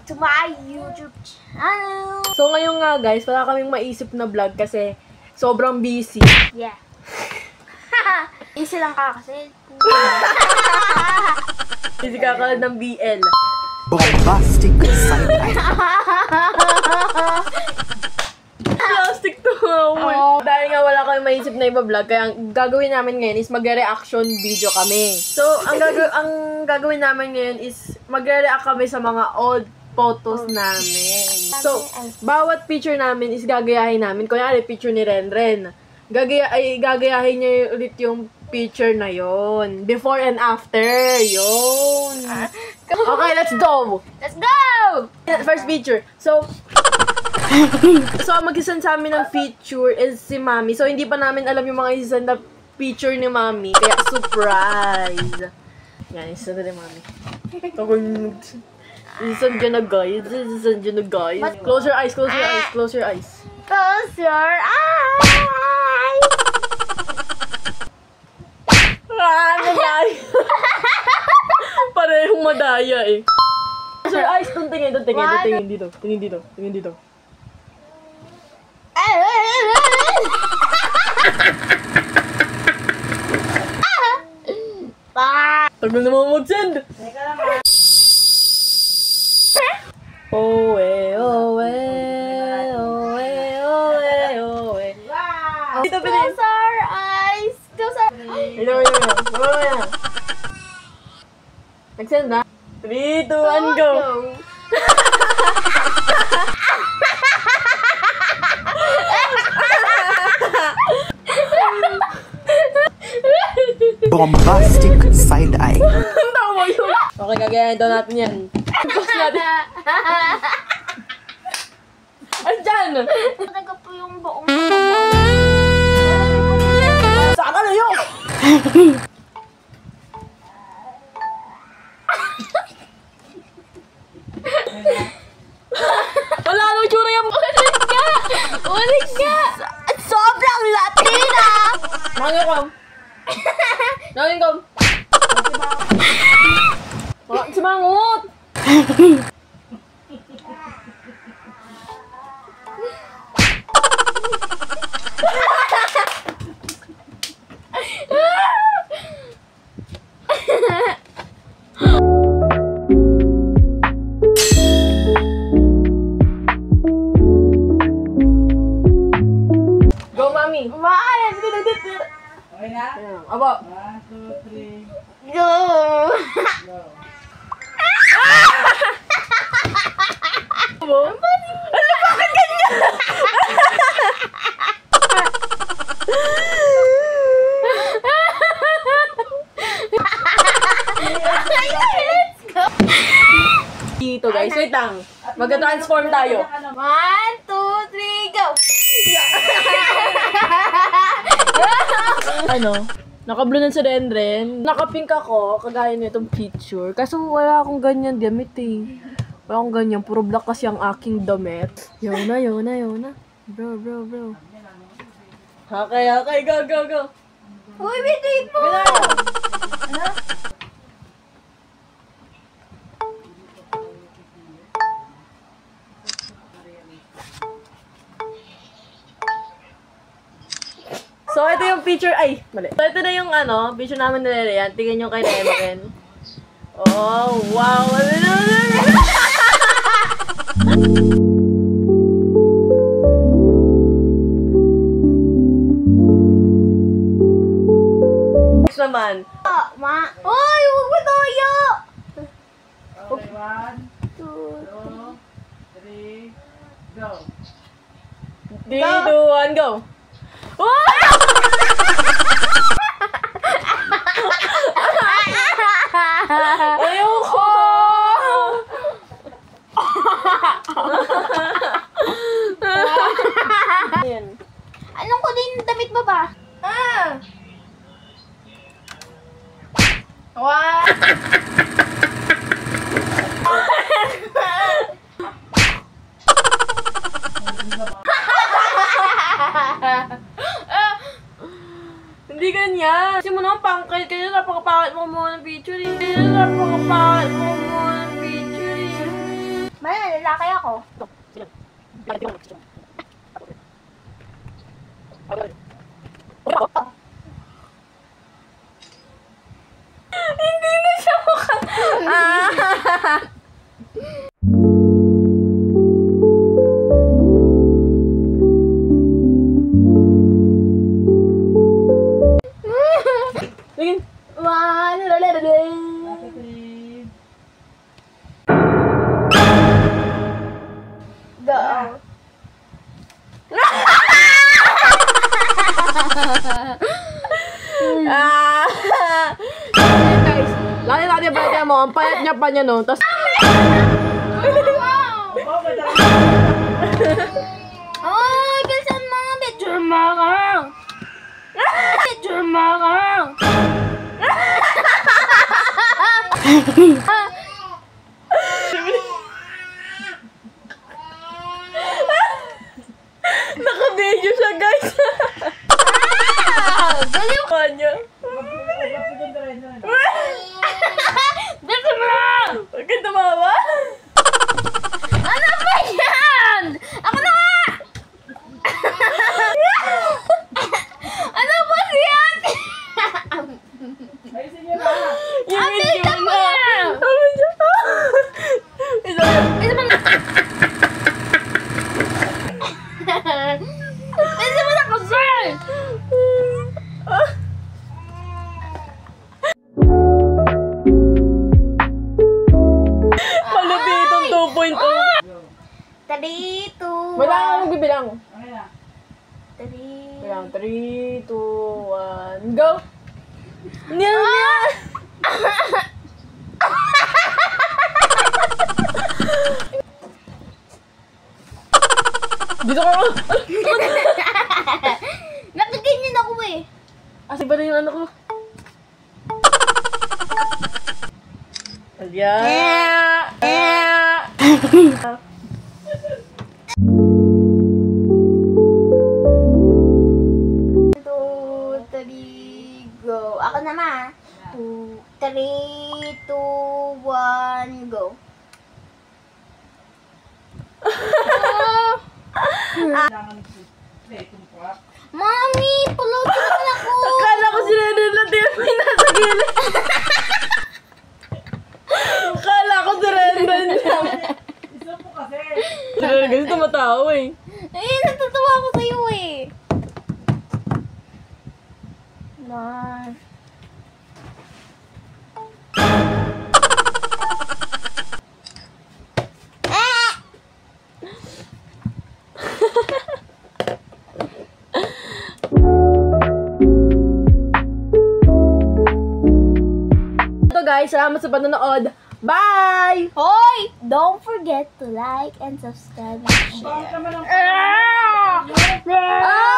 to my YouTube channel. So ngayon nga guys, wala kaming maisip na vlog kasi sobrang busy. Yeah. Easy lang ka kasi. Busy kakalad ng BL. Bombastic side-eye. Plastic to. Dahil nga wala kaming maisip na iba vlog, kaya ang gagawin namin ngayon is magre-reaction video kami. So, ang gagawin namin ngayon is magre-react kami sa mga old photos namin. So, bawat picture namin is gagayahin namin. Kunyari, picture ni Renren. Gagayahin niya ulit yung picture na yon. Before and after. Yon. Okay, let's go! Let's go! First picture. So, mag-isend sa amin ng feature is si Mami. So, hindi pa namin alam yung mga isend na picture ni Mami. Kaya, surprise! Yan, isend na ni Mami. Isend dyan na, guys. Isend dyan na, guys. Close your eyes, close your eyes, close your eyes. Close your eyes! Madaya. Parehong madaya eh. Close your eyes, tingin dito. Tingin dito. Tagal naman mag-send! Dito, Close our eyes! Close our eyes! Ito. Nag-send na? 3, 2, 1, go! Bombastic side-eye. Ang tawa yun! Okay, gagayahin daw natin yan. Post natin. Andyan! Talaga po yung buong Saan ka na yun? Wala nang tsura yung... Ulit nga! Sobrang Latina! Nangin kom. Simangot! Go, Mami! Okay na? Aba! 1, 2, 3. Go! Ano, bakit ganyan? Let's go! Dito guys, wait lang. Mag-transform tayo. 1, 2, 3, go! Ano? Naka-blue na si Renren. Naka-pink ako, kagaya nitong picture. Kaso wala akong ganyan damit eh. Wala akong ganyan. Puro black kasi ang aking damit. Yun na. Bro. Okay. Go. Uy, wait mo! Ano? So, ito yung picture. Ay, mali. So, ito na yung picture namin ni Renren. Tingnan nyo kay Renren. Oh, wow. Next naman. Uy, huwag mo toyo! Okay, 1, 2, 3, go. 3, 2, 1, go. Ayoko! Ayan. Anong kulay ng damit mo ba? Wow! Hindi ganyan. Kasi mo naman pangkait. Kaya napakapakit mo muna ng picture eh. Man, lalaki ako. Hindi na siya mukha. Tingin. Go. Guys, lalo natin ba mo, ang payat niya pa niya, no? Tapos, Ay, bilisan mo. Picture mo ako. Picture mo ako. naka-video siya, guys. Baliw ka. Kanya. Bilisan mo. Huwag ka tumawa. Ano ba yan? Ako na nga! Ano ba yan? Ayusin niyo na. Yung Ate, video tama na. na. Sabi niya. Isa yun. Bilisan mo na. Bilisan mo na kasi! Malupit ang 2.0. 3, 2, Wala akong magbibilang. Okay na. 3. Bilang 3, 2, 1, go! Niyan, niyan! Dito ka! Nakaganyan ako eh. Asi ba na yung ano ko? Yeah! Yeah! Two, three, go. Ako naman. 2, 3, 2, 1, go. Kailangan itong kwak. Mami, pulutin naman ako. Akala ko si Renen na din may nasa gilid. Akala ko si Renen lang. Isa po kasi. Si Renen kasi tumatawa eh. Eh, natutuwa ako sa'yo eh. Man. Ito guys, salamat sa panonood. Bye! Hoy! Don't forget to like and subscribe and share. Bakit naman ang Ah!